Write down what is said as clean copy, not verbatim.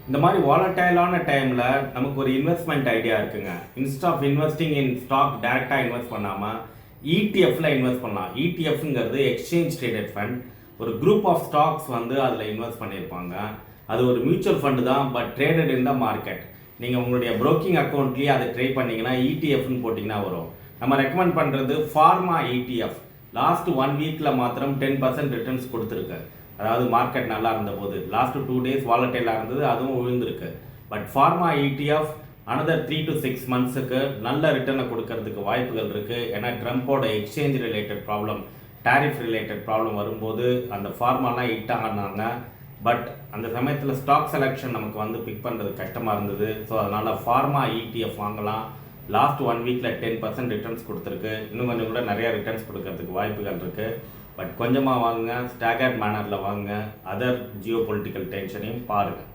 இந்த மாதிரி வாலட்டைலான டைமில் நமக்கு ஒரு இன்வெஸ்ட்மெண்ட் ஐடியா இருக்குங்க. Instead of investing in stock டைரெக்டாக இன்வெஸ்ட் பண்ணாமல் இடிஎஃப்ல இன்வெஸ்ட் பண்ணலாம். இடிஎஃப்ங்கிறது எக்ஸ்சேஞ்ச் ட்ரேடட் ஃபண்ட். ஒரு குரூப் ஆஃப் ஸ்டாக்ஸ் வந்து அதில் இன்வெஸ்ட் பண்ணியிருப்பாங்க. அது ஒரு மியூச்சுவல் ஃபண்டு தான், but traded in the market. நீங்கள் உங்களுடைய ப்ரோக்கிங் அக்கௌண்ட்லேயே அதை ட்ரேட் பண்ணிங்கன்னா இடிஎஃப்னு போட்டிங்கன்னா வரும். நம்ம ரெக்கமெண்ட் பண்ணுறது ஃபார்மா இடிஎஃப். லாஸ்ட் 1 வீக்கில் மாத்திரம் 10% ரிட்டர்ன்ஸ் கொடுத்துருக்கு. அதாவது மார்க்கெட் நல்லா இருந்தபோது லாஸ்ட் 2 டேஸ் வாலட்டைலாக இருந்தது, அதுவும் விழுந்திருக்கு. But pharma ETF another 3 to 6 மந்த்ஸுக்கு நல்ல ரிட்டர்னை கொடுக்கறதுக்கு வாய்ப்புகள் இருக்குது. ஏன்னா ட்ரம்ப்போட exchange related problem, tariff related problem வரும்போது அந்த ஃபார்மாலாம் ஹிட் ஆனாங்க. பட் அந்த சமயத்தில் ஸ்டாக் செலெக்ஷன் நமக்கு வந்து பிக் பண்ணுறது கஷ்டமாக இருந்தது. ஸோ அதனால் ஃபார்மா இடிஎஃப் வாங்கலாம். லாஸ்ட் 1 வீக்கில் 10% ரிட்டர்ன்ஸ் கொடுத்துருக்கு. இன்னும் கொஞ்சம் கூட நிறையா ரிட்டர்ன்ஸ் கொடுக்கறதுக்கு வாய்ப்புகள் இருக்குது. பட் கொஞ்சமாக வாங்குங்க, ஸ்டாகர்ட் மேனரில் வாங்குங்க. அதர் ஜியோ பொலிட்டிக்கல் டென்ஷனையும் பாருங்கள்.